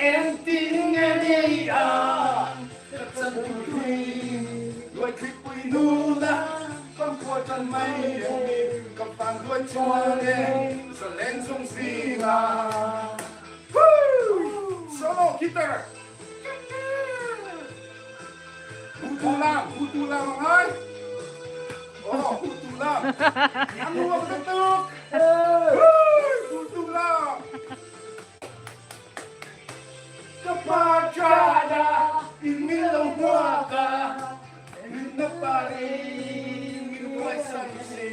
em tin nghe đi à cất chân quy đuôi khi quy nu la con cua chân mây cầm phang đuôi chua đê giờ lên sông xì ngà solo guitar Hutulam ay Hutulam yang luar ketuk Hutulam kepada imilau muaka minapari minuai sanksi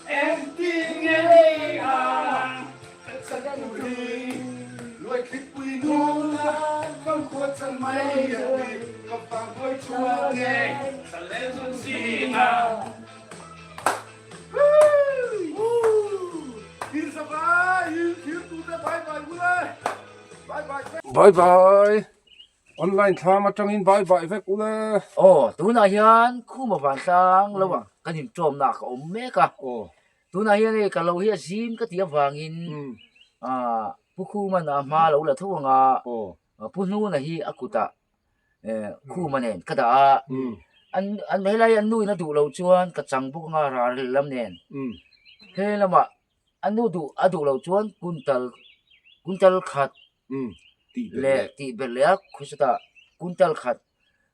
em tin nghe đi à thật ra đi lùi khi quy nu con khuất chân mây gặp vàng đuôi chua nghe sẽ lên xuân xì nào bye bye online tham trong in bye bye với cô le tu na hian khu mà vàng sang lâu à cái nhìn trộm nạc ốm mẹ cả tu na hian này cả lâu hian zim cái tiếng vàng in pu khu mà na ma lâu là thu nga pu nu na hi akuta khu mà nè cái đó anh mấy lại anh nuôi nó đủ lâu chuan cái chẳng pu nga ra lắm nè thế là mà anh nuôi đủ lâu chuan kuntal khat le ti belea khusata kuntal khat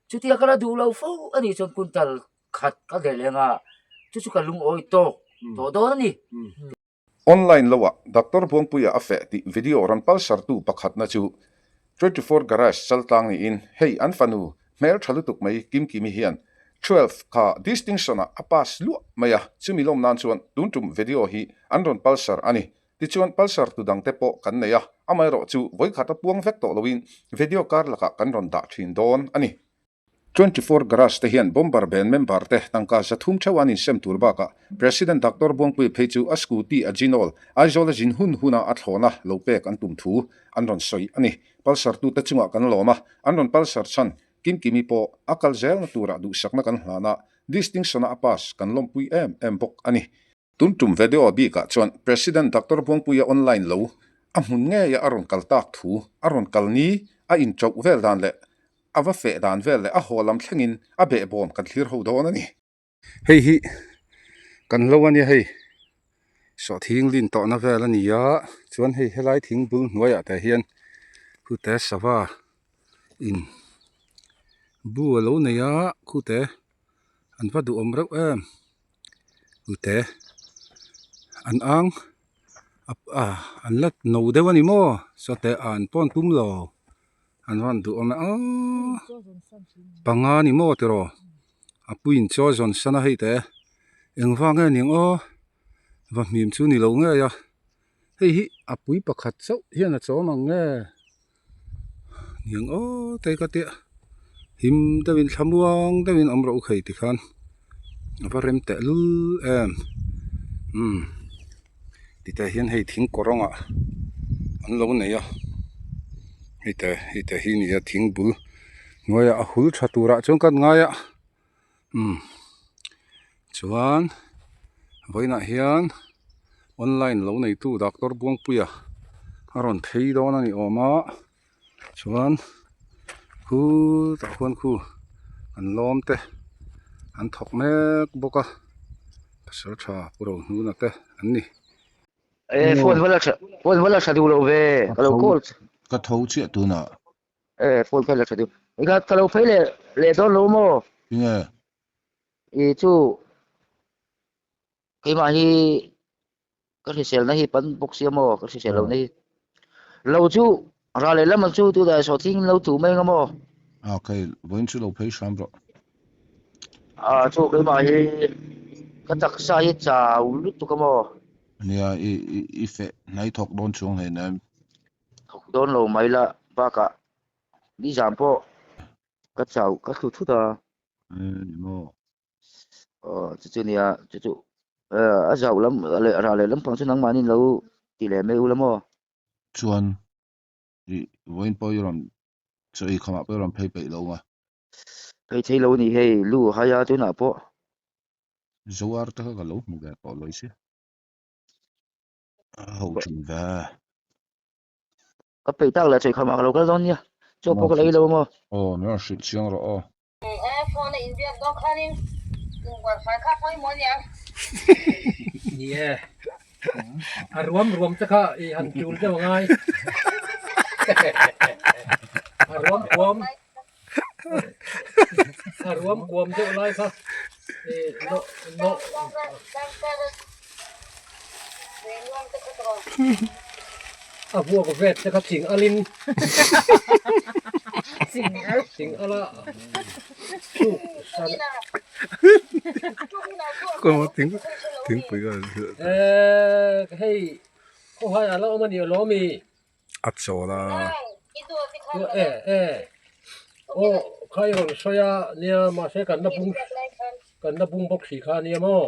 chuti akala du lo fo ani chon kuntal khat ka gelenga chu ka lung oi to do ni online lawa doctor bongpuya afe ti video ran pal sartu pakhat na chu 24 garage saltang ni in hey anfanu mer thalutuk mai kim kimi hian 12 ka distinction a pass lu maya chumilom nan chuan tuntum video hi anron palsar ani ti chuan palsar tu dang te po kan neya amai ro chu voi khata puang vek to loin video kar laka kan ron da thin don ani 24 garage te hian bomber ben member te tangka zathum chawani sem turba ka president dr bongpui phechu a scooty a jinol aizol jin huna athlona lope kan tum thu anron soi ani palsar tu te chunga kan loma anron palsar chan kim kimi po akal zel na tura du sakna kan hlana distinction a pass kan lompui em bok ani tuntum video bi ka chuan president dr bongpui online lo a mun nge ya aron kaltak thu aron kalni a in chok vel dan le ava fe dan vel le a holam thlengin a be bom kan thlir ho don ani hei hi kan lo ani hei so thing lin to na vel ani ya chuan hei helai thing bul hnuaiah te hian hu te sawa in bu lo ne ya khu te an va du om reuh em hu te an ang an lat no dewani mo so te an pon tum lo an van du om panga ni mo tero apuin cho jon sana hei te engwa nge ning va mim chu ni lo nge ya hei hi apui pakhat chau hian a chawm ang nge ning te ka te him dawin thamuang dawin amro khei ti khan va rem te lu em ti ta hian hei thing koronga an lo nei ya hei te hi ni ya thing bul ngoya a hul thatura chung kan ngaya chuan voina hian online lo nei tu doctor bongpuya aron thei don ani oma chuan khu ta khon khu an lom te an thok mek boka pasal tha puro nu na te an ni phone wala sa du lo ve kalau call ka thau chi tu na phone wala sa du ga kalau phai le don lo mo pinga chu cái mà hi cái sel na hi pan box mo cái sel lo ni lâu chu ra le lam chu tu da so thing lâu tu mai ngamo okay voin chu lo phei sham bro chu cái mà hi cái tak sa hi cha lu tu ka mo nia i fe nai thok don chung he na don lo mai la ba ka đi giảm po cái chào cái thu thu da mo chu nia chu a giàu lắm le ra le lam phang chu nang manin lo ti le me u lamo chuan i voin po yoram choi khama po yoram phei pe lo ma thei lo ni hei lu haya tu na po zawar ta ka lo mu ga po lo si hậu trình về cái bị tao là chỉ không mặc lâu cái đó nhá cho bố cái lấy lâu mà nó là sự chiang rồi yeah รวมจะค่ะหันจูนจะว่าไงรวมกวมจะอะไรครับโนบัวกับเวทจะครับสิงอลินสิงอะไรสุสัน ก็ถึงปุ๋ยก็ให้เขาให้อะไรมันเดียวล้อมี อัดโซละ โอ้ใครคนสยาเนี่ยมาใช้กันนับบุ้งบกสีขาเนี่ยมั้ง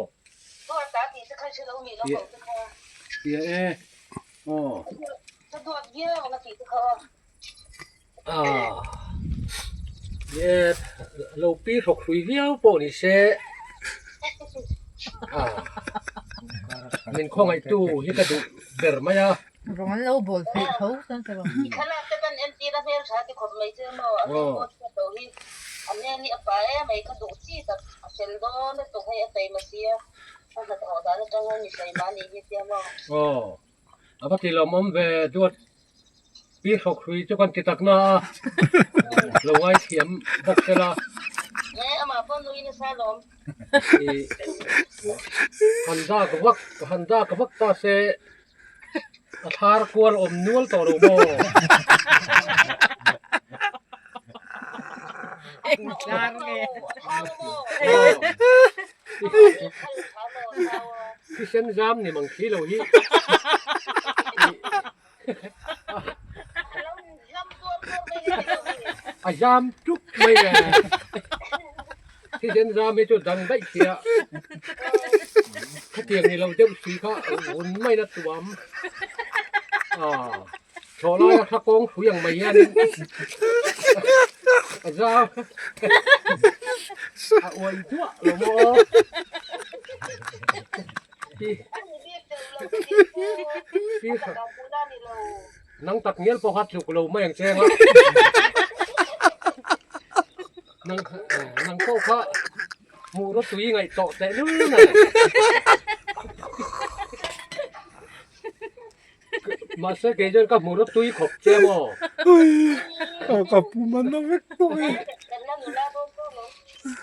เดี๋ยวโอ้เนี่ยเราปีถกสุยเลี้ยวโปนี่เสมันคงไอ้ตู้ที่กระดูกเดิมไหมอ่ะRoman lâu bồi phê thấu sang sao apa tilo mom ve duat pi khok hui cho con titak na lo ngai thiam bok sela handa ka vak ta se athar kwal om nual to lo mo ki sen jam ni mang khi lo hi jam trúc mày thì dân ra mấy chỗ đằng đấy kìa cái tiền này lâu tiêu xí khá vốn mày là tuắm cho lại khắc con phú yang mày nha ra ôi chúa lỗ mò nắng tắt nghiến po hạt chụp lầu mày xem á nắng câu khá mù nó túi ngày tọ tệ nữa này mà sẽ kể cho các mù nó túi khóc che mòกับปูมันน่าเวกตัวเอง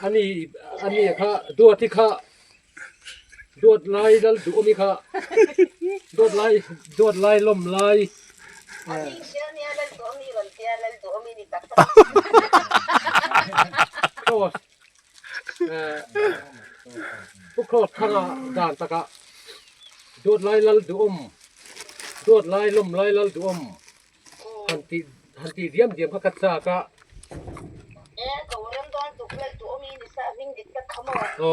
อันนี้ค่ะตัวที่ค่ะดวดลายดัลดูมีค่ะดวดลายลมลายก็พวกเขาทางด่านตะกะดวดลายลัลดูดวดลายลมลายลัลดูหันตีเดียมก็กัดซากะโอ้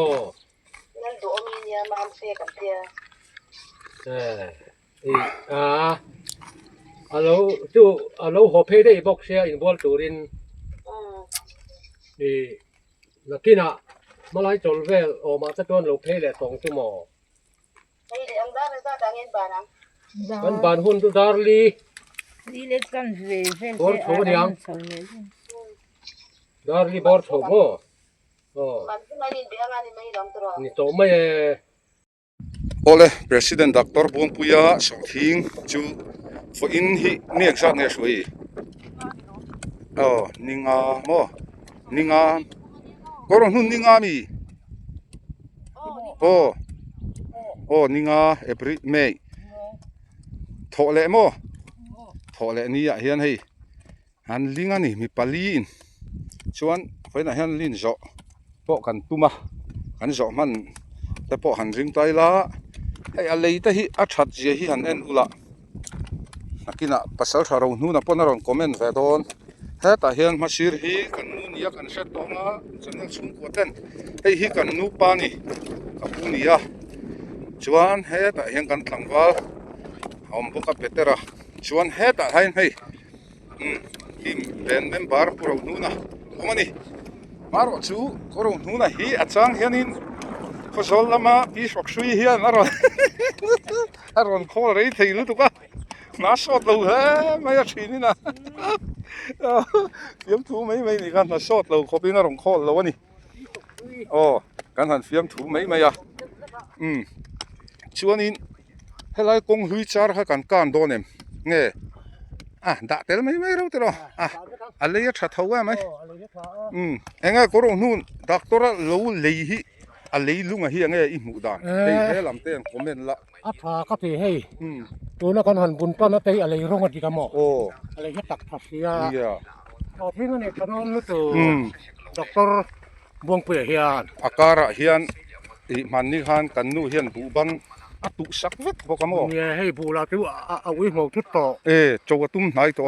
alo ho phe dei box share involve turin nakina malai tolvel o ma ta ton lo phe le tong tu mo ban hun tu darli đi lên con về ven bor tho niang darli bor tho mo ni to mai ole president dr bongpuya sothing chu for in hi ni exact nge shui ninga koron hun ninga mi ninga april may thole mo thole ni ya hian hei han linga ni mi palin chuan foina hian lin zo po kan tuma kan zo man te po han ring tai la hei a leite hi a that je hi han en ula nakina pasal tharo nu na ponaron comment ve don heta hian masir hi kan nu nia kan set tonga channel chung ko ten hei hi kan nu pa ni kapunia chuan heta hian kan tlangwal hom boka petera chuan heta hain hei team ben member puro nu na komani maro chu koro nu na hi achang hianin khosol lama i sok sui hian aron aron khol rei thei lu tuka na sot lo he mai a thini na fiam thu mai ni kan na sot lo khopin aron khol lo ani kan han fiam thu mai ya chuanin helai kong hui char ha kan do nem nge da tel mai ro tero ale ya tha thawa mai enga korong nun doctora lo lei hi a lei lunga hi ange i mu dan ei he lam ten comment la a tha ka te hei tu na kan han bun pa na te ale rong ati ka mo ale he tak tha sia ya o thing ne kan nu tu doctor buang pu hian akara hian i man ni khan kan nu hian bu ban atu sak vet bokamo ne hei bu la tu a wi mo thut to chowa tum nai to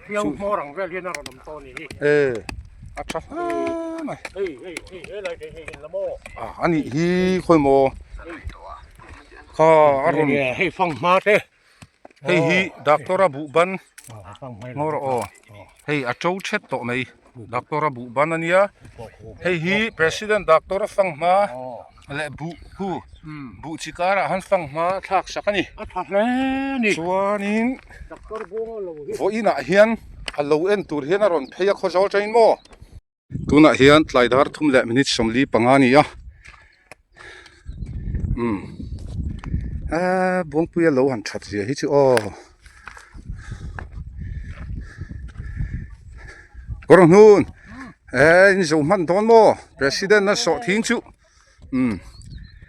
Yang mo rang vel hian ron to ni acha mai hei lai hei la mo ani hi khoi mo kha aron hei fang ma te hei hi doctora bu ban fang mai ngor hei a chou chet to mai doctora bu ban ania hei hi president doctora fang ma le bu hu bu chikara han fang ma thak sakani a tha le ni chuanin doctor buang lo hi vo ina hian a lo en tur hian aron pheia khojol train mo tuna hian tlaidar thum le minute somli pangani ya buang puya lo han that ria hi chu korong hun in zo man don mo president na so thing chu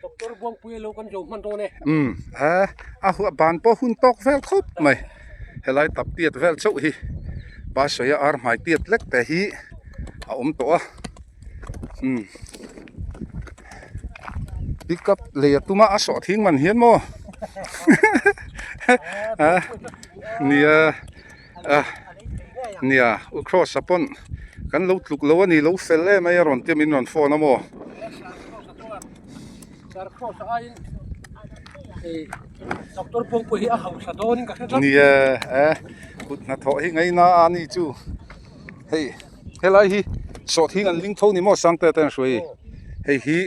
doctor buang pu lo kan jo man to ne a hu ban po hun tok vel khop mai helai tap tiat vel chu hi ba soya ar mai tiat lek te hi a to pick up le tuma a so thing man hian mo nia u cross upon kan lo tluk lo ani lo fel le mai ron te min ron phone mo sar kho sa ai doctor buang pu hi a hau sa don ka sa nia kut na tho hi ngai na ani chu hei helai hi so thing an ling tho ni mo sang te ten shui hei hi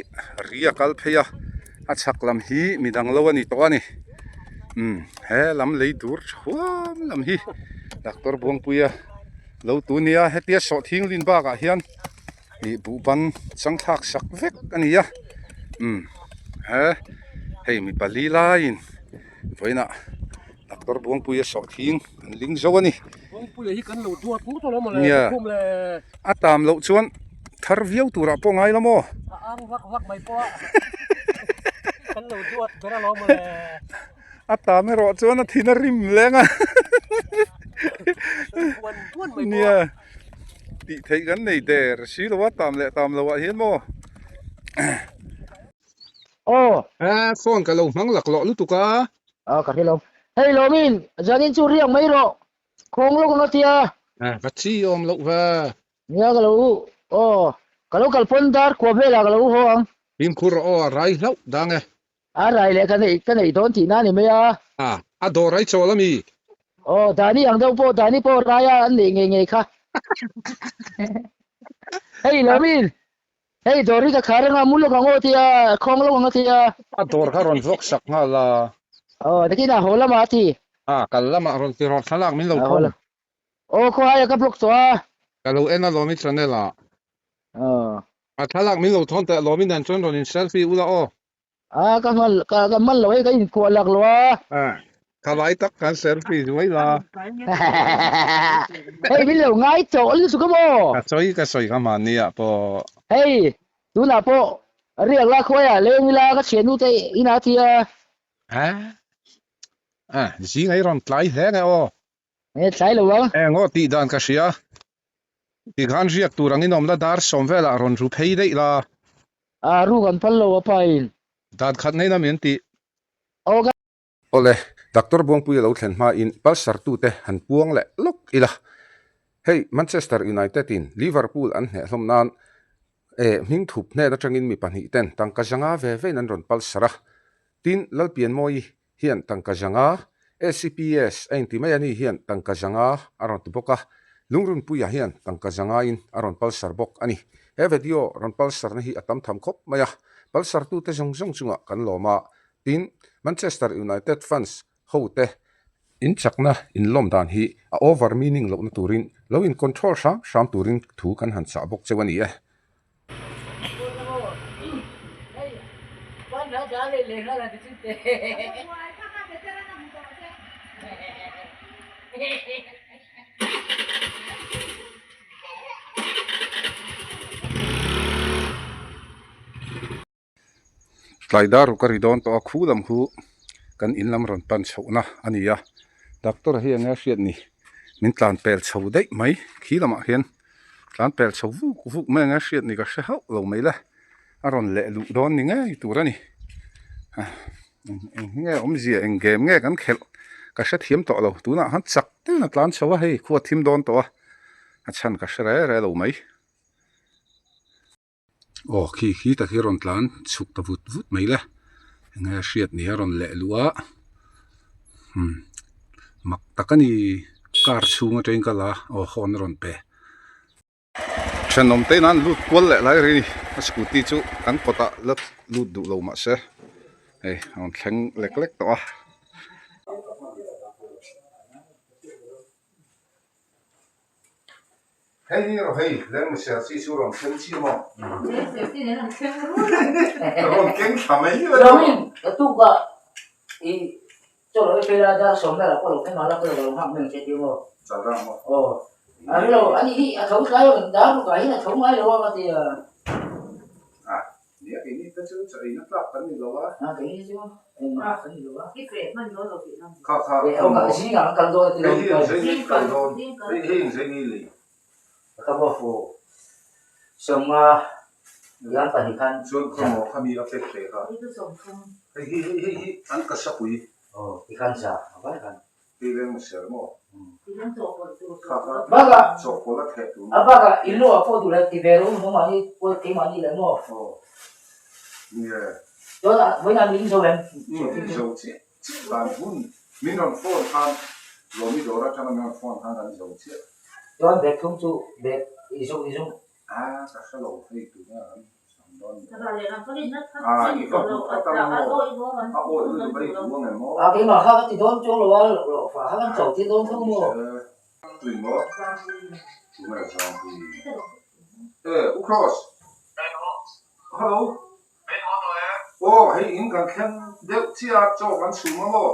ria kal pheya a chak lam hi midang lo ani to ani he lam lei dur chuam lam hi doctor buang puya lo tu nia hetia so thing lin ba ka hian i bu ban chang thak sak vek ani ya hei mi pali lain voina doctor buang puya so thing an ling zo ani buang pu hi kan lo duat mu to lo ma Nia. le kum le atam lo chuan thar viau tura po ngai lamo ang vak mai po kan lo duat bera lo ma le atam ro chuan a thina rim lenga tuan mai nia ti thei gan nei der si lo wa tam lo wa hian mo phone ka lo mang lak lo lu tu ka ka hello hey lo min janin chu riang mai ro khong lo ko tia vachi om lo wa nya ka lo ka lo kal pon dar ko vela ka lo ho ang bim khur rai lo dange a rai le ka nei don ti na ni me ya a do rai cholami dani ang dau po dani po raya an ni nge kha hey lo min hey dori ka kharanga mulo ka ngo tia khong lo ngo tia a dor ka ron vok sak nga la daki na hola ma ti kallama ron ti ron thalak min lo thon ko ay ka blok to kalau ena lo mi tranela a thalak min lo thon ta lo min dan chon ron in selfie ula ka mal lo ka in ko lak lo kalai tak kan selfie duai la hey min lo ngai to lu su ko mo ka soi ka man ni po hey tu na po riak la ko ya le mi la ka chen u te ina tia ji ngai ron tlai he nge sai lo wa ngo ti dan ka sia ti gan riak turang inom la dar somvela ron ru phei dei la ru gan pal lo pa in dad khat nei na min ti ga ole doctor buang pui lo thlen ma in pulsar tu te han puang le lok ila hey Manchester United in Liverpool an he hlom nan ming thup ne da tangin mi pani ten tangka janga ve nan ron pulsara tin lalpian moi hian tangka janga SCPS enti mai ani hian tangka janga aron tu boka lungrun puya hian tangka janga in aron pulsar bok ani he video ron pulsar na hi atam tham khop maya balsar tu te jong jong chunga kan loma tin Manchester United fans hote in chakna in lom dan hi a over meaning lo na turin lo in control sham turin thu kan han cha bok chewani e Tlaidar karidon to akhulam hu kan inlam ron pan chhona ania doctor hi anga hriat ni min tlan pel chho dei mai khilama hian tlan pel chho vu me anga hriat ni ka hre hau lo mai la aron le lu don ni ngai turani nge zia eng game nge kan khel ka hre thiam to lo tuna han chak te na tlan chho hei khuwa thim don to a chan ka hre re lo mai khi ta khi ron tlan chuk ta vut mai la nga hriat ni ron le lua mak takani kar chunga train kala hon ron pe chanom te nan lut kwal le lai ri scooty chu kan pota lat lut du lo ma se ei on thleng lek lek to hey ro hey leng se si chu ron chen chi mo ron keng thamai Ramin, tu ka i cho lo cái là ra sống ra là có lo cái nó là cái lo học mình sẽ tiêu mo. Sarang mo Hello, anh đi thấu cái mình đá một cái là thấu ngay rồi mà thì dia ini ta chu chai na plak kan ni lo wa cái gì chứ em mà cái gì đó. Cái kệ mình nó rồi nó. kha Ông cái gì cả cần rồi thì hey nó hey hey kan don hey hey ni li cái bao phủ sống yan ta hi kan chuan khomo khami a pek pe ka Cái cái sống không. hey an ka sapui hi kan sa apa kan. hi leng ser mo Cái nó chỗ của tôi. Baga so ko la the tu apa ka ilu apa tu lah tiberu no mani ko ke mani lah mo. yeah Đó là với anh lính số em. so chi ban hun min on phone han lo mi do ra chana min on phone han an so chi Đó anh bẹt không chú bẹt isu ka sa lo hey tu na sam don Thật ra là có đi nước khác. À, Cái cái chỗ con- lộ con ở tao cả mua. đôi nó vẫn. a o lu bai tu mo mo cái mà khác thì đón chỗ là lộ phải khác anh chậu thì đón không mua. tu mo tu ma sa tu Ukros hello hey in kan khen deu chia cho kan su ma mo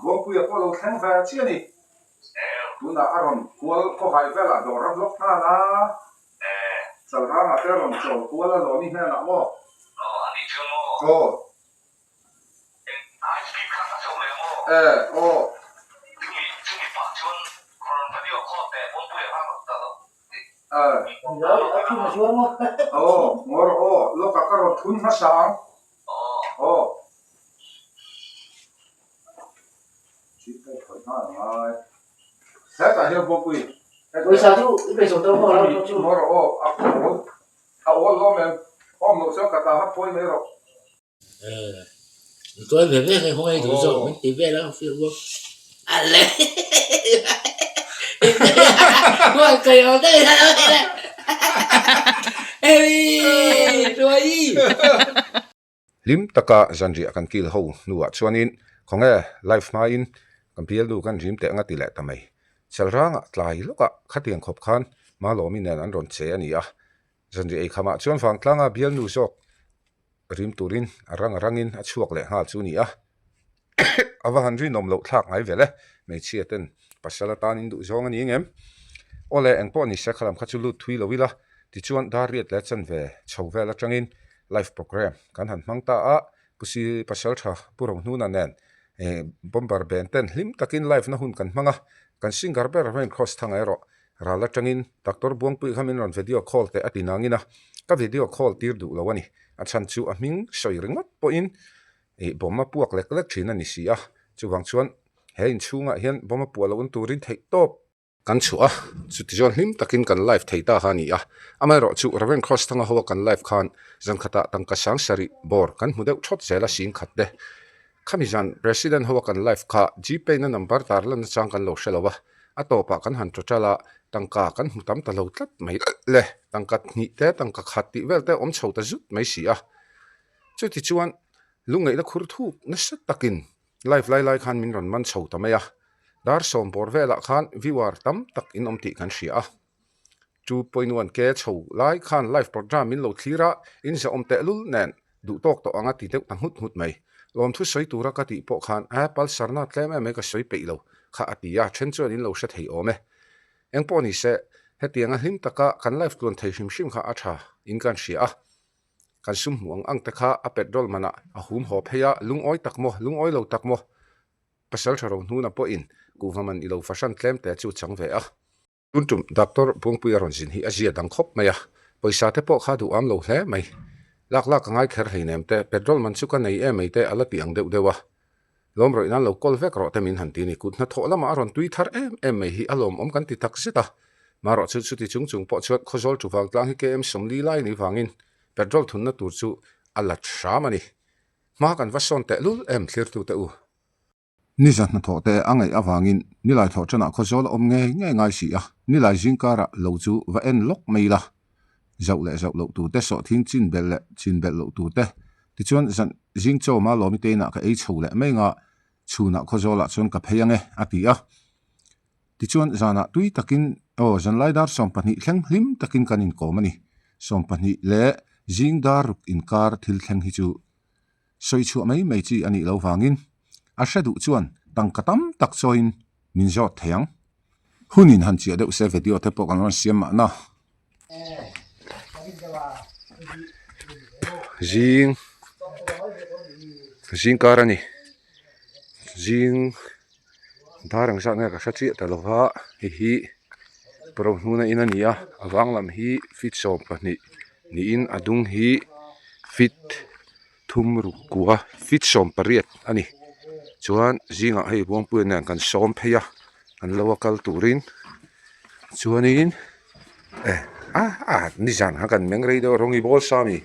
bo pu ya ko lo khen va chia ni tu na aron kual ko hai vela do ra blok na na sal ra ma te ron cho kual lo ni na na mo Đó là khi mà xuống mua. ngor lo ka ro thun ma sang chi ka thoi na mai sa ta he bo pui Bây giờ chú bây giờ tôi mua nó chú. ngor a o lo men lo so ka ta ha poi me ro Tôi về về ngày hôm nay thủ rồi mình tìm về đó phiêu quốc. À lẽ. Mọi cười ở đây là đây. Ê, rồi. lim taka zanri akan kil ho nuwa chuanin khonge life ma in kampiel du kan rim te anga tile tamai chalranga tlai loka khatiang khop khan ma lo min an ron che ani a zanri ei khama chuan fang tlanga bial nu sok rim turin arangin a chuak le ha chu ni a awahan ri nom lo thak ngai vele mei chiaten pasala tanin du zong ani ngem ole engpo ni sekhalam khachulu thui lovila ti chuan dariat le chan ve chhovela tangin live program kan han mangta a pusi pasal tha purong nu na nen bomber benten lim takin live na hun kan manga kan singar ber rain cross thang ero rala tangin doctor buang pui khamin ron video call te atinangina ka video call tir du lawani a chan chu a ming soiringot po in bomma puak lek lek thina ni sia chu wang chuan he in chunga hian bomma puala un turin thei top kan chua chu ti jon hlim takin kan live theita hani a amai ro chu raven cross thanga ho kan live khan zan khata tangka sang sari bor kan hudeu thot zela sin khat de khamijan president ho kan live kha gpay na number tarlan chang kan lo shelawa atopa kan han totala tangka kan hutam ta lo tlat mai le tangka ni te tangka khati velte om chhota zut mai sia chu ti chuan lungai la khur thuk na sat takin live lai khan min ron man chho tamaya dar som bor vela khan viewer tam tak in omti kan hria 2.1 ke chho lai khan live program min lo thira in za omte lul nen du tok to anga ti deuh tang hut mai lom thu soi tura ka ti po khan apple sarna tlem me ka soi pe lo kha atia chen chuan in lo sha thei ome eng po ni se hetianga hlim taka kan live tuan thei hrim kha atha in kan hria kan sum muang ang ta kha a petrol mana a hum ho pheya lungoi takmo lungoi lo takmo pasal tharo nu na po in government ilo fashion claim te chu chang ve a tuntum doctor pungpui aron sin hi azia dang khop maya paisa te po kha du am lo hle mai lak ngai kher heinem te petrol man chu ka nei e mai te ala piang deuh dewa lom roi nan lo kol vek ro te min han ti ni kut na tho lama aron tui thar em mai hi alom om kan ti tak sita maro chu ti chung po chot khozol tu wang tlang hi ke em som li lai ni wangin petrol thun na tur chu ala thamani ma kan vason te lul em thlir tu te u ni zat na tho te angai awangin ni lai tho chana khozol om ngai si a ni lai jingkara lo chu va en lok mai la zau lo tu te so thin chin bel lo tu te ti chuan zan jing cho ma lo mi te na ka ei chho le mai nga chuna khozola chon ka pheyange atia ti chuan zana tui takin zan lai dar som pani thleng hlim takin kanin ko mani som pani le jing dar in kar thil thleng hi chu soi chu mai chi ani lo wangin a hredu chuan tangkatam tak choin min zot theyang hunin han chia deuh se video te pok an siam ma na jing karani jing darang sa nga ka sachi ta lova hi pro huna inania awang lam hi fit shop pani ni in adung hi fit thum ru kuwa fit som pariat ani chuan jinga hei buang pu na kan som pheya an local turin chuanin ni jan ha kan meng rei do rongi bol sami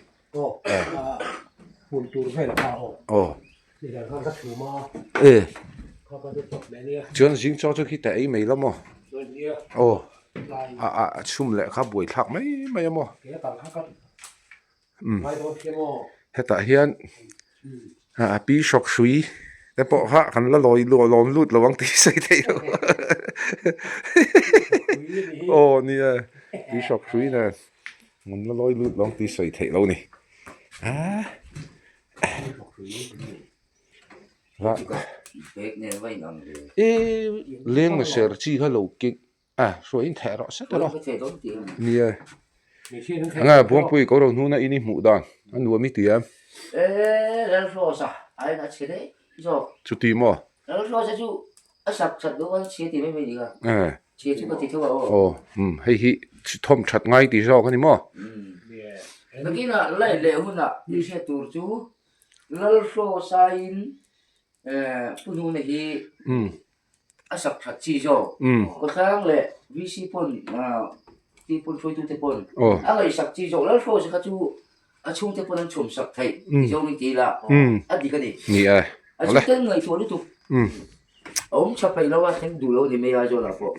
hun tur vel ka ho ni dan ka thu ma ka ka de tok le ni chuan jing cho chu ki ta ei mai lamo ni chum le kha boi thak mai mo ke ka ka mai do ke mo heta hian pi shok shui te po ha kan la loi lom lut lawang ti sei thei ni pi shok shui na mun la loi lut lawang ti sei thei lo ni bek ne vai nang leng ma ser chi hello ki so in thẻ rõ set ro có thể đón tiền ni ni shi nan nga buang pui ko ro nu na ini mu dan an nu mi tiam lên số sa ai đã chế đấy rồi chu ti mo lên số sa chú sạc sạc đúng không chế thì mấy gì cả chế chú có thể theo vào hei hi thom that ngai ti zo ka ni mo nó kia là lấy lệ hơn là đi xe tour chú lên số sa in phụ nữ này thì sạc sạc chi rồi có kháng lệ vi si pon ti pon phơi tu te pon lấy sạc chi rồi lên số sa chú chung te pon chum sạc thầy cho mình tí là đi cái gì ni chúng ta người thua liên tục ông chụp phải lâu á thành đủ lâu thì mới ra cho là bộ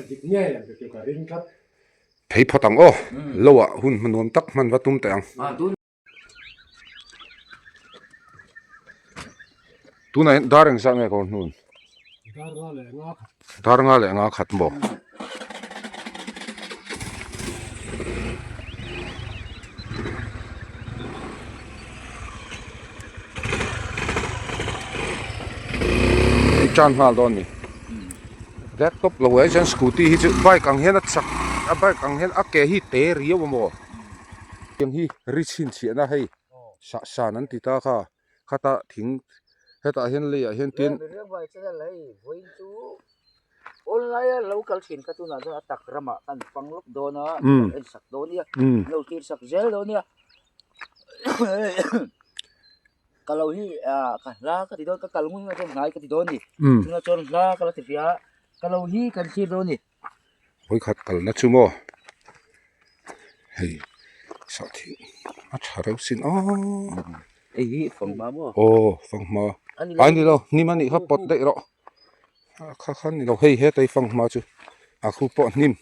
dik ne ke ka ring kap phei phatang lo a hun manom tak man wa tum tang đúng tu nai dareng sa nge ko nun dar nga le nga khat bo chan hal don ni laptop lo ai jan scooty hi chu bike ang hen a chak a bike ang hen a ke hi te riaw mo yang hi richin chi na hei sa nan ti ta kha khata thing heta hen le a hen tin vậy cho nên lấy với chú online lâucal xin cái tu nào cho tắc rama tan phăng lúc đó nó sạc đó nha lâu tiền sạc gel đó nha kalau hi kan la ka tidon ka kalngun nga jon ngai ka tidon ni nga jon la kala tifia kalau hi kan chi do ni hoi khat kal na chu mo hei sa thi a tharau sin ei hi phong ma mo fang ma ai ni lo ni mani kha pot dei ro kha khan ni lo hei he tai fang ma chu a khu po nim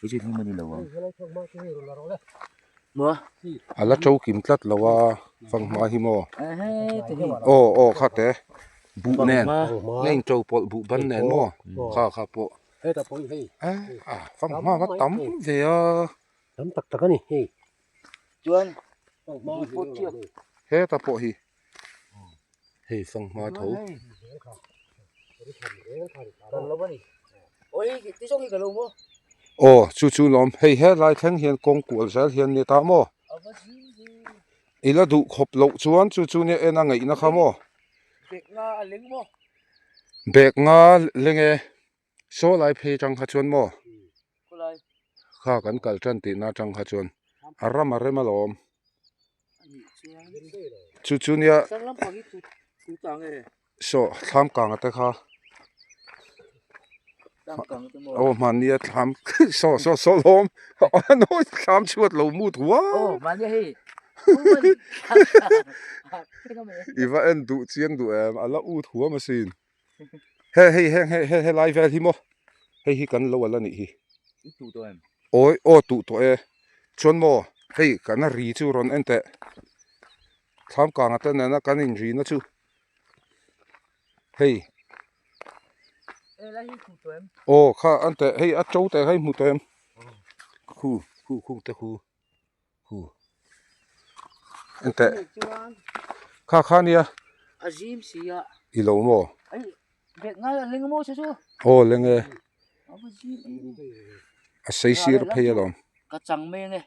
cái chuyện mà đi đâu mưa ala chau kim tlat lawa phang ma hi mo ấy thì o kha te bu nen mà neng chau pol bu ban nen mo kha po Hei ta poi hei. phang ma wa tam ve a Tam tak tak ni hei. chuan Phang ma Phút chiếc. he ta po hi hei phang ma tho cần lâu đi ôi cái số cái lâu mua o chu lom hei he lai thang hian kong kual zal hian ni ta mo ở cái gì ila du khop lo chuan chu ne ena ngai na kha mo việc nga lính mua bek nga lenge so lai phe chang kha chuan mo cô lại kha kan kal tran ti na chang kha chuan aram alom chu nia sáng lắm còn cái tụ tàng này so tham kang ata kha đang cần cái mua o man nia tham so lom no tham chuat lo mu thua ô mà như vậy iwa en du chiang du ala u thua machine he lai vel hi mo hi kan lo ala ni hi tụ tụi em oi tu to e chon mo hei kana ri chu ron ente tham kang ata na kan in ri na chu hei ê lấy tụ tụi em o kha ante hei a chou te hei mu tem khu te khu ente kha nia azim sia i lo mo ấy việc nga lính mua chứ o lenge ở cái gì a sei sir phe lom cái chẳng mê này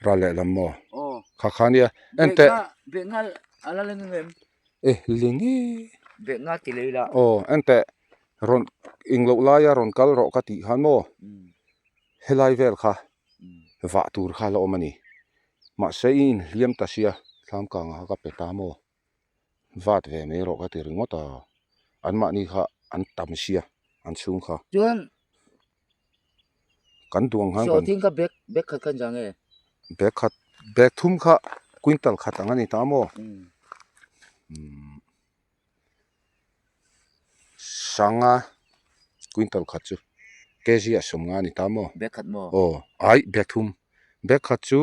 ra le lam mo ô kha nia ente việc nga ala lính em lingi việc nga tỷ lệ là o ente ron inglo la ya ron kal ro ka ti han mo helai vel kha va tur kha lo mani ma sein liam ta sia tham ka nga ka pe ta mo vat ve me ro ka ti ringo ta an ma ni kha an tam sia an chung kha chuan kan duang han so kan thiên cái bek khát khăn chẳng nghe bek thum kha quintal kha tang ani ta mo sanga quintal kha chu kg a som nga ni ta mo bek khát mua o ai bek kha chu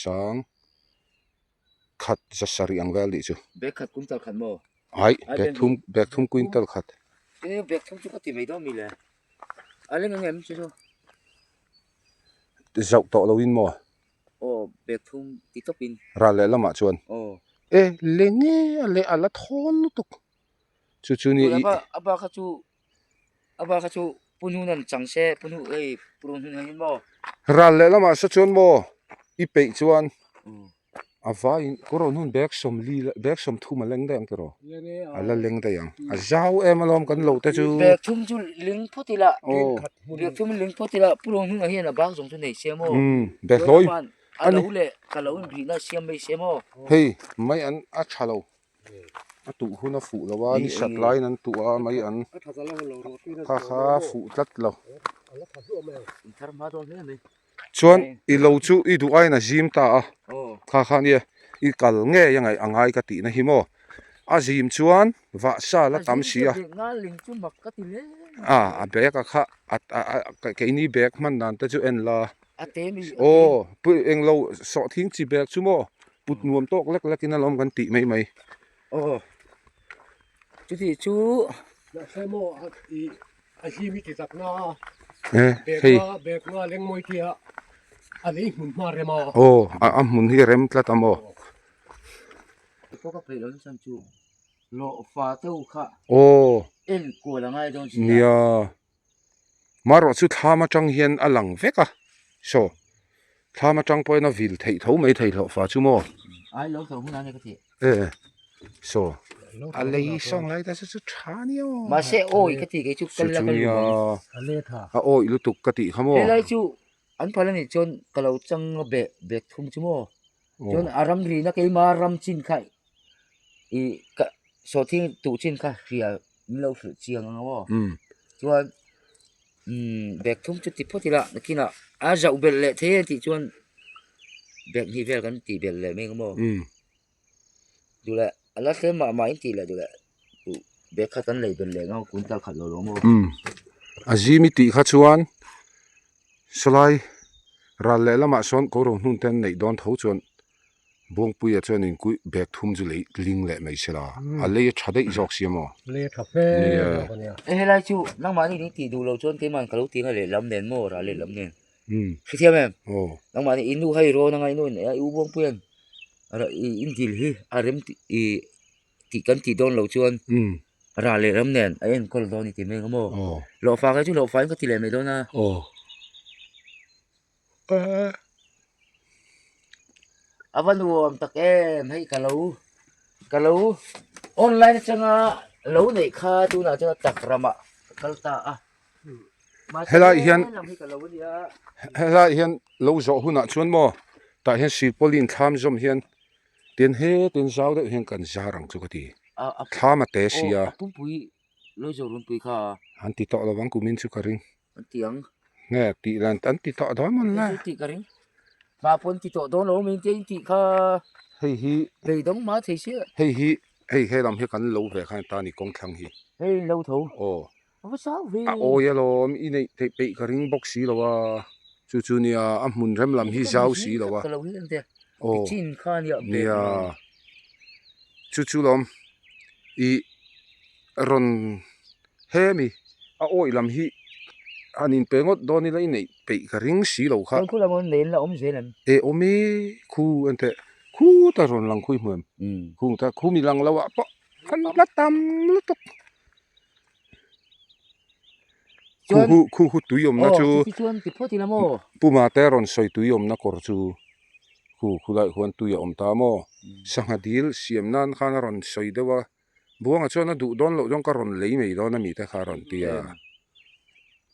sang khat jasari ang vel di chu bek khát cũng tao khát mua ai Ai bek thum quintal khat cái bek không chút có tiền mấy đó mi lẽ ala lính em chứ zau to lo in mo ô bek thum tí tóc pin ra le lama chuan ô e lenge ale ala thon tuk chu ni i apa khachu pununan changse punu ei purun hin mo ra le lama sa chuan mo i pe chuan ava in koron hun bek som thu ma leng dang tero ala leng da yang a zau em alom kan lo ta chu bek thum chu ling photila o bek thum ling photila purun hin hian a bang jong chu nei se mo bek loi alo le kalau bi na siam mai se mo hei mai an a chalo a tu huna fu lawa ni sat lai nan tu a mai an kha fu tat lo thar ma don ne chuan i lo chu i du ai na jim ta a ô kha ni i kal nge yangai angai ka ti na hi mo a jim chuan wa sa la tam sia nga ling chu mak ka ti le a bek a kha ke ni bek man nan ta chu en la ate mi o pu eng lo so thing chi bek chu mo put nuam tok lek lek in alom kan ti mai ô chu ti chu Na sai mo a hi mi ti tak na. hei Bek nga leng moi tia. Ali mun ma re ma. o a mun hi rem tla ta mo ko ka pe lo san chu lo fa teu kha o en ko la ngai dong nia maro chu thama tang hian alang veka so thama tang poina vil thei tho mai thei tho fa chu mo ai lo thong hun ne ka ti so a lei song lai ta chu thania mà sẽ ôi cái thì cái chút chu cần là chu cái nia Ale tha. a oi lu tuk ka ti khamo cái này chú anh phải là này chôn cái lâu trăng bẹ bẹ thùng chú mò chôn aram ri na cái mà ram chin khai ý cái số thiên tụ chin khai thì lâu sự chiang nó mò chôn bẹ thùng chút tí phút thì là khi nào dạo bẹ lệ thế thì chôn bẹ thì về cái tí bẹ lệ mấy mò dù là anh thế mà anh tí là dù là bẹ khát anh lấy bẹ lệ ngon cũng ta khát lâu mò a ji mi ti kha chuan salai ral le lama son ko ro nun ten nei don tho chuan buang pui a chuan in kui bek thum ju le ling le mai sela a le thadei jok siamo เละทับเฟ่คนเนี้ย ê lại chú nang mà đi thì đủ lâu chôn cái màn kalau tiếng là lắm đèn mò ra lên lắm đèn um khi theo em oh nang mà đi inu hay ro nang inu này u buông quên rồi in dil hi arem thì cần thì don lâu chôn ra lên lắm đèn anh còn don thì mình không mò oh lộ phá cái chú lộ phá cái thì lại mày don à oh avan nuông tắc em hay kalau online changa lâu này kha tu na cho tắc rama kalta à Helai hian làm hay kalau đi à hela hian lo zo huna chuan mo ta hian silpolin tham zom hian tin he tin zau de hian kan zarang chu ka ti à thama te sia pum pui lối rồi luôn pui kha an ti to lo wang kumin chu ka ring tiếng nge ti lan an ti to do mon la ti ka ring mà pun ti to don lo min ti kha hei hi về đóng má thì xí hei lam hi kan lo ve khan ta ni kong thlang hi hey lâu thấu oh không sao về a o ye lo i nei te pe ka ring box si lo wa chu chu nia a mun rem lam hi zau si lo wa cái lâu hiện thế oh chín kha nia nia chu chu lom i ron he mi a oi lam hi anin pengot doni lai nei pe ka ring si lo kha không có làm nên là ông dễ làm e ome khu ante khu ta ron lang khui muam ừ khu ta khu mi lang lawa pa kan la tam la tok khu tuyom na chu thì chuan thì phốt thì làm ô puma te ron soi tuyom na kor chu khu lai huan tuyom ta mo sanga dil siam nan khan ron soi dewa buang a chona du don lo jong ka ron lei mei do na mi te kha ron tia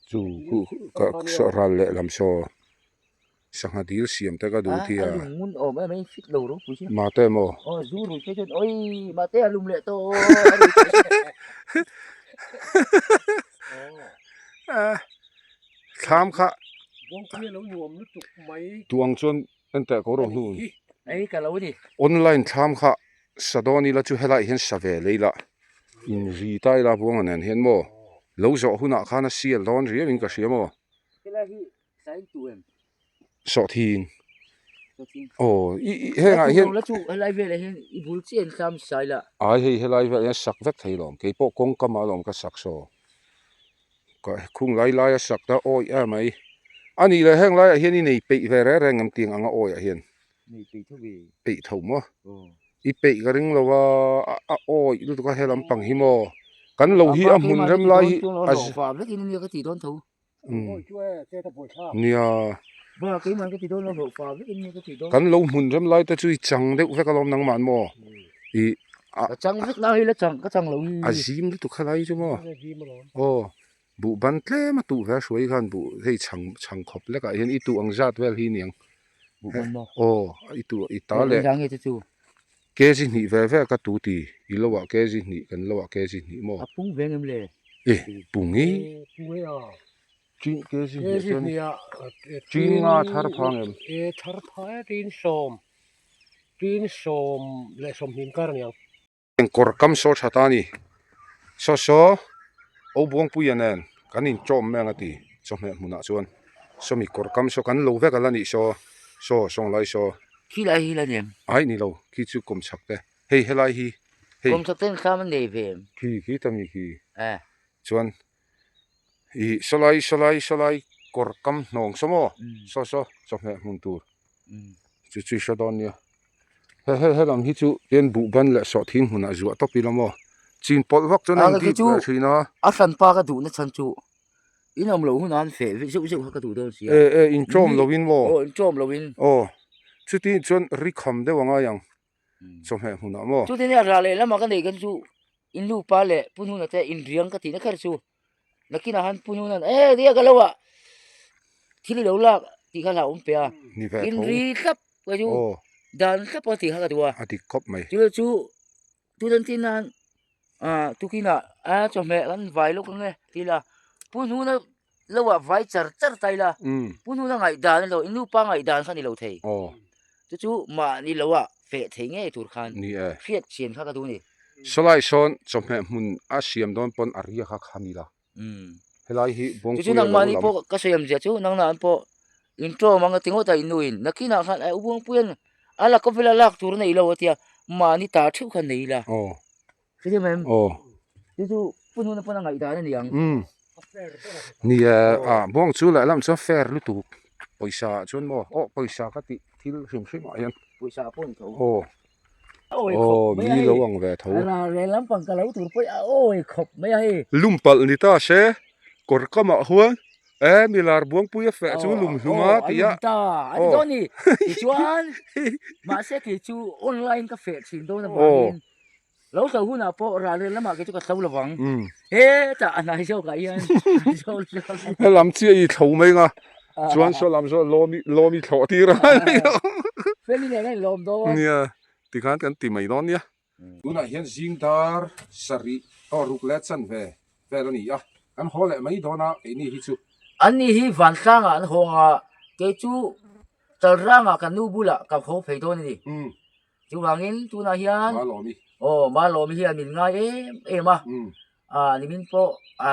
chu khu ka so ral le lam so sanga dil siam te ka du tia anh muốn ôm em fit lâu đó pui chứ ma te mo du rồi cái chuyện ôi mà té lum lẹ to tham kha วงเพี้ยแล้วรวมนึกจุกไหม tuang chon ente ko ro nu ấy cái lâu đi online tham kha sadoni la chu helai hen save leila in ri tai la buang an hen mo lo zo huna khana sial don ri in ka siamo cái là hi sai tu em so thin so tin oh i he nga hen là chu lại về là hen i bul chen sam sai la ai hei helai ve sak vek thei lom ke po kong kama lom ka sak so ka khung lai lai a sak ta oi a mai ani le heng lai a hian i nei pe ve re reng am ting anga oi a hian này tùy theo về pe tho mo ồ i pe ka ring lo wa a oi lu ka helam pang hi mo kan lo hi a mun rem lai a phạm rất in cái tỷ đón thấu โอ้ยช่วยเจ้าตะปวดข้า nia và cái mà cái tỷ đón nó lộ phạm rất in cái tỷ đón kan lo mun rem lai ta chui chang deuh ve ka lom nang man mo i chẳng rất lai là chẳng cái chẳng lâu a zim lu tu khalai chu mo ไม่ดีมาหรอ oh bu ban tle ma tu ve shoi khan bu hei chang khop le ka hian i tu ang zat wel hi niang bộ bên đó oh i tu i ta le đang nghe chú ke ji ni ve ve ka tu ti i lo wa ke ji ni kan lo wa ke ji ni mo à pung về em lệ e pungi ช่วยอ่ะ chin ke ji เอ้ ni ย chen เนี่ย chin nga thar phang em เอ้ทาร์พายตีนสมและสมหินการเนี่ย en kor kam so thatani so o buang pu yanen kanin chom me ngati chom me muna chuan somi kor kam so kan lo ve ka lani so song lai so khi lại hi là niệm ai ni lo ki chu kom chak te hei helai hi hei công thức tên khám vấn đề về ki tami ki à chuan i solai kor kam nong somo so chom me mun tur chu so don ya he lam hi chu ten bu ban la so thin huna zuwa to pi lamo chin pol wak chon ang di thina à phần pa cái đủ nó chân chú in ông lâu nó ăn phê ví dụ cái đủ đâu xí in chom lovin mo ồ chôm lâu in oh chu ti chon ri kham de wanga yang chom he huna mo chú thế này ra lệ lắm mà cái này cái chú in lu pa lệ pun huna te in riang cái tí nó khai chú nó kia han pun huna ê đi cái lâu à thì lâu là thì cái lâu ông pe ni ve in tho ri sắp cái chú oh dan sắp có thì cái đùa ati kop mai chú đơn tin nan à tu kia à cho mẹ ăn vài lúc nghe thì là pun huna lâu à vài char tay là pun huna ngày dan lâu in lu pa ngày dan khăn đi lâu thầy oh chú mà đi lâu à phê thầy nghe tụt khăn ni phiệt xiên khác cái đùa này solai son chom he mun asiam don pon aria kha khamila helai hi bong chú nang mani po kasi am je chú nang naan po intro mga tingo ta inuin nakina khan ai ubung puyan ala ko vela lak tur nei lo tia mani ta thiu khan nei la oh sige mem oh chu punu na pana ngai da ni yang ni buang chu la lam chu fair lu tu poisa chun mo poisa ka ti thil hrim hrim a yan puisa pon tho oh oi mi lo ang ve tho ala re lam pang ka lo tur poi oi khop mai ai lumpal ni ta se kor kama huan milar buang puya fe chu lum hlunga tia ta ani do ni ti chuan ma se ki chu online ka fe chin do na bangin lo sa hu na po ra le lama ke chu ka thau lawang ta anai jo ka yan lam chi i tho mai nga chuan so lam so lo mi tho ti ra fe ni ne lom do nia ti khan kan ti mai don nia tuna hian zingdar sari ruk le chan ve lo ni ya kan hole mai dona e ni hi chu ani hi van sang an honga ke chu taranga ka nu bula ka ho phei do ni chu wangin tu na hian ma lo mi ma lo mi hian min ngai ma ni min po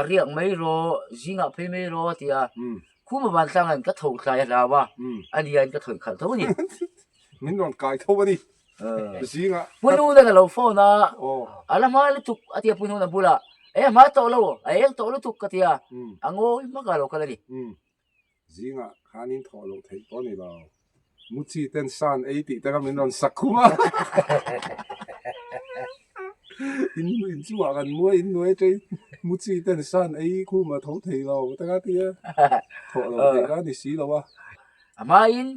riak mai ro zinga phei mai ro tia khu ma van sang an ka thau sai la wa ani an ka thoi khal tho ni min ron kai tho ba ni zinga punu na lo phone na ala ma le tuk atia punu na bula ma to lo to lo tuk ka tia ango ma ka lo kala ni zinga khanin tho lo thei to ni lo muchi ten san 80 ta ka min ron sakuma in chu wa kan mo in noi chei muchi ten san ai khu ma tho thei lo ta ka tia tho lo thei ka ni si lo wa ama in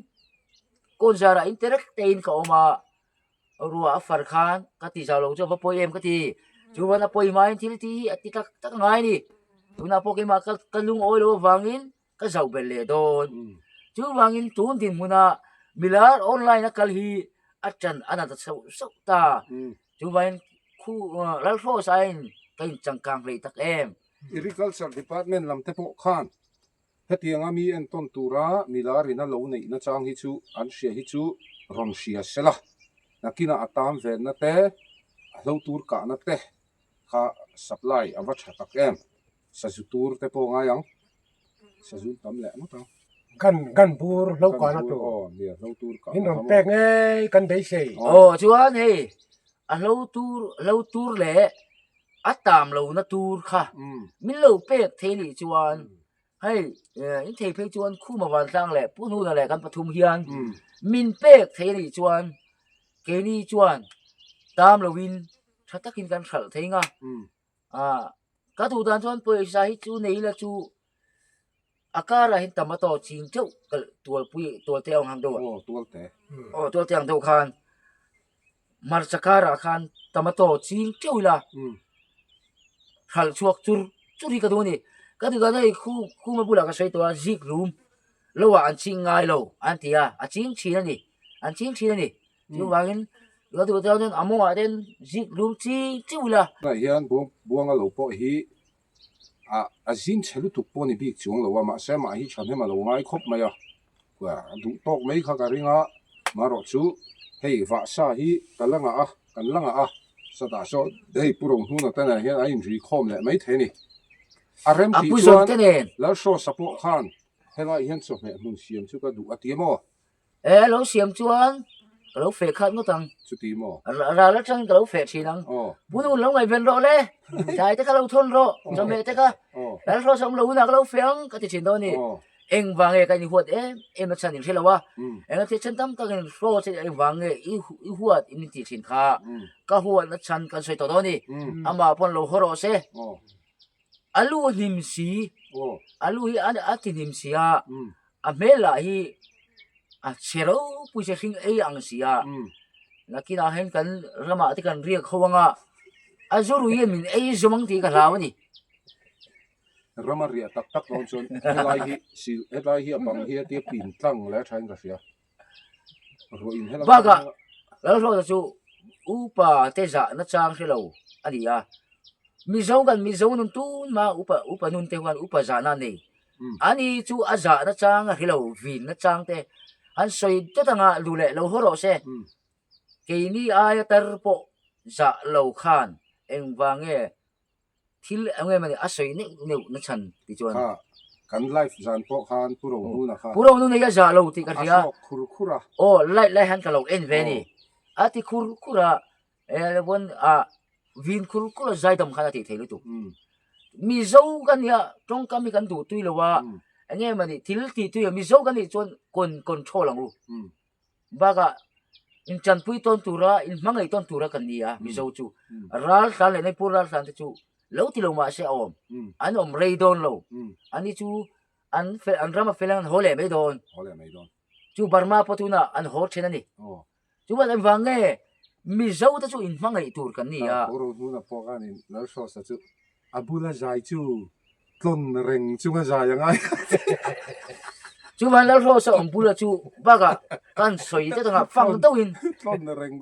kon jara interact tein ka oma ruwa farkhan ka ti jalo jo pa poem ka ti chuwa na poi mai til ti ati tak ngai ni tuna po ke ma ka kalung oi lo wangin ka jau belle don chu wangin tun din muna milar online na kalhi achan ana ta so ta chu wangin khu lal fo sain kain changkang le tak em agriculture department lam te po khan hetianga mi en ton tura milarina lo nei na chang hi chu an sia hi chu ron sia sela nakina atam ven na te lo tur ka na te kha supply awa thatak em sa su tur te po nga yang sa su tam le ma ta gan bur lo ka na to nia lo tur ka hin ron pek nge kan dei sei chuan he a lo tur le atam lo na tur kha min lo pek the ni chuan hay in thei phei chuan khu ma wan sang le pu nu na le kan pathum hian min pek the ni chuan ke ni chuan tam lo win thatakin kan khal theinga ka tu dan chuan poi sa hi chu nei la chu akara hin tamato chin chau kal tual pui tual te ang hang do tual te tual te ang do khan mar chakara khan tamato chin chau la khal chuak churi ka do ni ka tu da nei khu ma bula ka sai to zik room lo wa an ching ngai lo an tia a ching chi na ni an ching chi na ni chu wangin lo tu da den amo a den zik room chi chu la na hian buang a lo po hi a zin chelu tu po ni bik chung lo wa ma se ma hi chan he ma lo ngai khop ma ya wa du tok mai kha ka ringa ma ro chu hei va sa hi kalanga kan langa sa da so dei purong hu na ta na hian a in ri khom le mai the ni a rem a ti pu chuan zon te nen la so sapo khan hela hian so me mun siam chu ka du atiamo lo siam chuan lo fe khat no tang chu ti mo ra la chang lo fe chi nang bu nu lo ngai ven ro le dai te ka lo thon ro cho me te ka la ro som lo na ka lo feang ka ti chin do ni eng wang e ka ni huat em na chan ni thela wa eng te chen tam ka gen ro che eng wang e i huat in ti chin kha ka huat na chan kan soi to do ni ama pon lo horo se alu nim si alu hi a ti nim si a mela hi a chero pu se hing ang sia nakina hen kan rama ti kan riak khowanga azuru ye min zomang ti ka lawani ramaria tak long chon helai hi abang hi ti pin tlang le thain ka sia ro in hela baga la ro chu upa te za na chang helo ani ya mi zo nun tu ma upa nun te wan upa za na nei ani chu aza na chang helo vin na chang te an soi to tanga lule lo horo se ke ni aya tar po za lo khan eng wange thil ange mani asoi ne na chan ti chuan kan life zan po khan puro hu na kha puro nu ne ya za lo ti ka ria asok khur khura o lai han ka lo en ve ni ati khur khura bon a vin khur khura zai dam khana ti thei lu tu mi zo kan ya tong ka mi kan du tui lo wa ange mani til ti tu ya mi zo kan ni chon kon control ang lu baga in chan pui ton tura in mangai ton tura kan ni ya mi zo chu ral san le nei pur ral san chu lo ti lo ma se om an om rei don lo ani chu an rama felan hole me don hole mai don chu barma patuna an ho chena ni oh chu ba an wange mi zo ta chu in mangai tur kan ni ya puro hu na po kan in na so sa chu abula zai chu ton reng chu nga zai yang ai chu ban lo ro sa om pula chu baga kan soi ta nga fang to in ton reng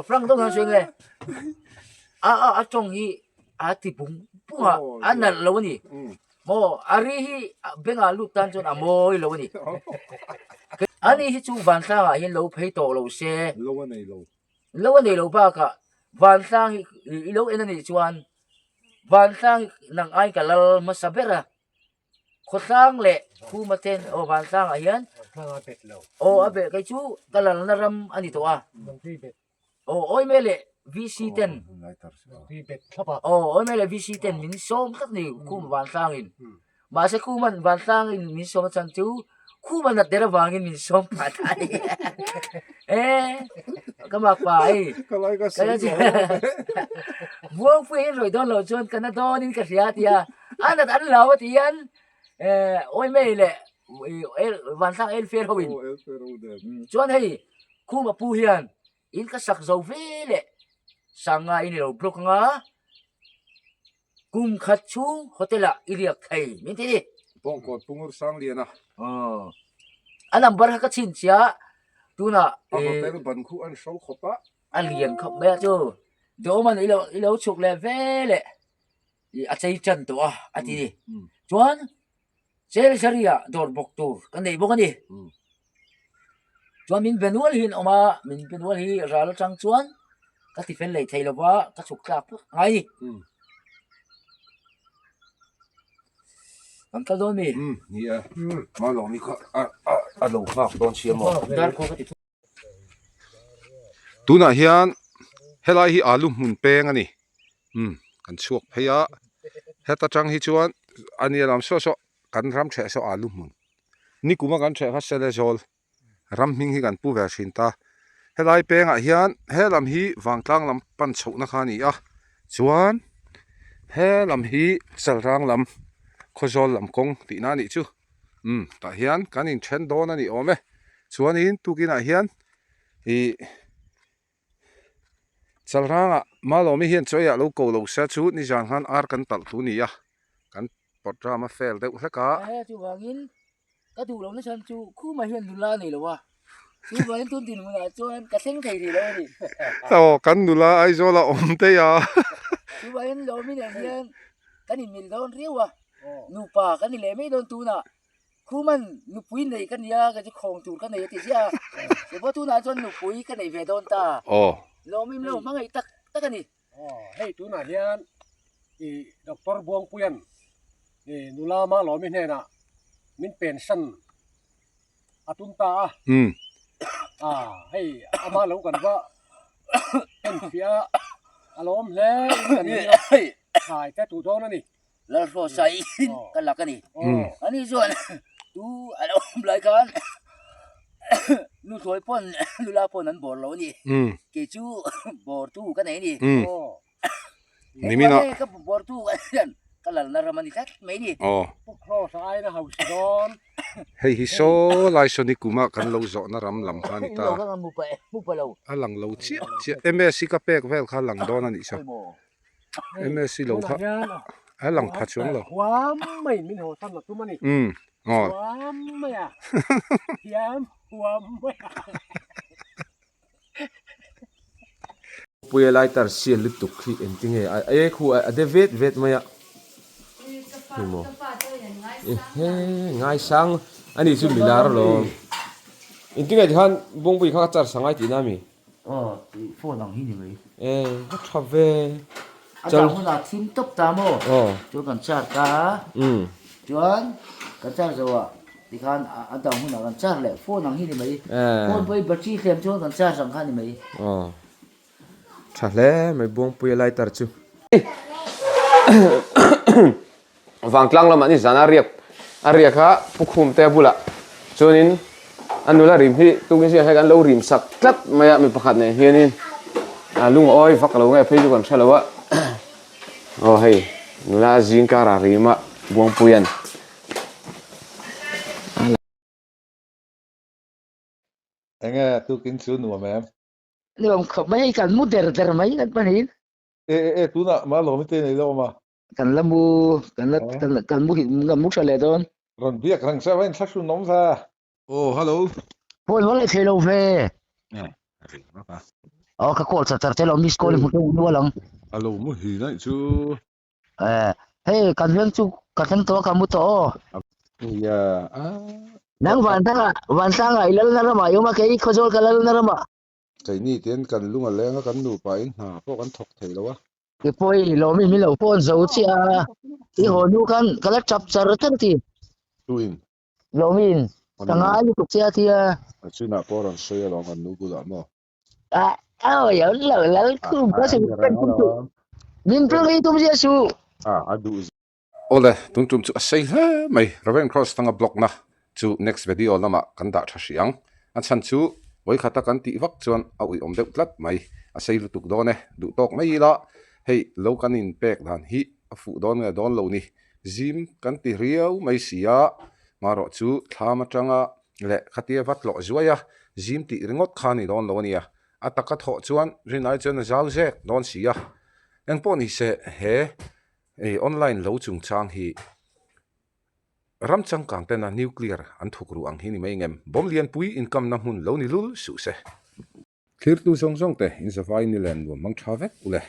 fang to nga soi nge a chong hi a ti bung bunga an na lo ni mo ari hi benga lu tan chon amoi lo ni ani hi chu van sa a hin lo phei to lo se lo nei lo lo ni lo ba ka van sang i lo en ni chuan van sang nang ai ka lal masabera kho sang le khu ma ten o van sang a hian Thang pet lo. o abe kai chu kalal na ram ani to a Nang pi bet. o oi mele VC10 lai tar Pi bet thapa. o oi mele VC10 min som tak ni khu van sang in ma se khu man van sang in min som chan chu khu man na dera wangin min som pa tai kamak pa ai kalai ka kaya ji buông phi rồi đó là chôn cái nó đó nên cái gì à anh đã lâu thì anh ôi mày lệ van sang el fer hoin oh el pero de chôn hay khu mà pu hiền in cái sắc dầu về lệ sang ngay in rồi block ngã cùng khát chú hotel là iriak thầy mình thấy đi pong ko pungur sang liana anh làm bớt cái chuyện chia tu na a hotel ban khu an show khopa anh liền không bé chứ đó mà ilo chụp lệ về lệ à chơi chân to à thì đi chuan chơi saria dor bok tur cái này bok ani chuan min benual hin oma min benual hi ral chang chuan cái thì phải lấy thầy lo ba cái chụp clap ngay anh cái đó mi ni a ma lo mi kha a lo khak don siam mo dar ko cái tuna hian helai hi alu mun peng ani kan chuak pheya heta tang hi chuan ani lam so kan ram the so alu mun ni kuma kan the ha sele zol ram hing hi kan pu ver sin ta helai peng a hian helam hi wangtlang lam pan chhouna kha ni a chuan helam hi salrang lam khozol lam kong ti na ni chu ta hian kan in then don ani ome chuan in tukina hian hi salranga malomi hian choya lo ko lo sa chu ni jan han ar kan tal tu ni ya kan portrama fel de ulaka chú vangin cái đủ lâu nó chân chú khu mà hiền la này là wa chú vangin tuân tiền mà cho anh cái sinh thầy thì đó đi o kan nula ai zo la om te ya chú vangin lo mi này hiền cái này mình đâu riêu à nụ pa cái này lấy mấy đòn tu nè khu mình nụ pui này cái này cái chú khong tu cái này thì sao để bao tu nè cho nụ pui cái này về đòn ta o lo mi lo mang cái tắc tắc cái này Hey tu na hian I Dr. Buang Puyan nula ma lo min hena min pension atun ta hey ama lo kan ba en fia alom le kan ni khai ta tu thong na ni là phò say cái là cái này anh đi rồi tu anh ông lại con nu thôi pon nu la pon anh bỏ lỗ nè cái chú bỏ tu cái này nè ni mi na cái bỏ tu cái là nó làm gì khác mấy nè o puk kro sai na haus don hei hi so lai so ni kuma kan lo zo na ram lam kha ni lo ta cái mu pa lâu a lang lo chi MSc ka pek vel kha lang don ani sa MSc lo kha a lang pha chung lo Wam mai min ho san na tu mani o Wam mai à Hiam wam mai puya lai tar sial lu tuk khi enting e khu a de vet maya mo he ngai sang ani chu milar lo enting e han bong bui kha char sangai ti na mi phô lòng hi vậy e ka thave chal hôm nào thím tóc ta mò o cho cần chặt cá chuan kan char zo ti khan adang huna kan char le phone ang hi ni mai à phone poi battery tlem chuan kan char sang khan ni mai chả lẽ mày buông bùi lại tar chứ vàng tlang lắm anh zan ariak ha pukhum te bula chuanin anula rim hi tungin sia kan lo rim sak tlat maya mi pakhat ne hianin lung oi vak lo ngai phei kan thalawa hei nula jing kara rima buông puyan Anh nghe tôi kính chú nụ mà em. ni bam khop mai kan mu der mai kan panin Ê, tú nạ, má lỗ mới tên này đâu mà. kan lamu kan mu kan mu chale don Rồi biết rằng sao anh sát xuống nóng ra. Oh, hello. phone hole thelo ve Nè, ka call sa tar telo miss call mu tu lang alo, mới hì đấy chú. hey kan hian chu ka than to ka mu to Dạ, nang van tanga ilal na rama yoma ke khojol kalal na rama cái này tiền cần lúc mà lên cái nụ phải hà có cái thọc thầy đâu á ke poi lo mi lo phone zo chia ti ho nu kan kala chap char tan ti tuin lo min tanga lu tuk chia ti chứ nào có rằng xây lòng gần nụ của lắm yo lo lal ku ba se kan ku min pro li tum sia su adu ole, tung tum chu say ha mai. Raven Cross tanga block na. Chu next video lama kan da thasiang. An chan chu wai khata kan ti vak chuan awi om deuh tlat mai. A say lu tuk do ne, du tok mai la. Hey, lo kan in pek dan hi fu don nga don lo ni. Zim kan ti riau mai sia. Maro chu thama tanga le khatia vat lo zuaya. Zim ti ringot khani don lo nia. Atakat ho chuan rinai chuan zal zek don sia. Ang po ni se he online lo chung chang hi ram chang kang tena nuclear an thukru ang hi ni mai ngem bom lian pui income na hun lo ni lul su se clear tu song song te in sa vai ni len wo mang thavek ule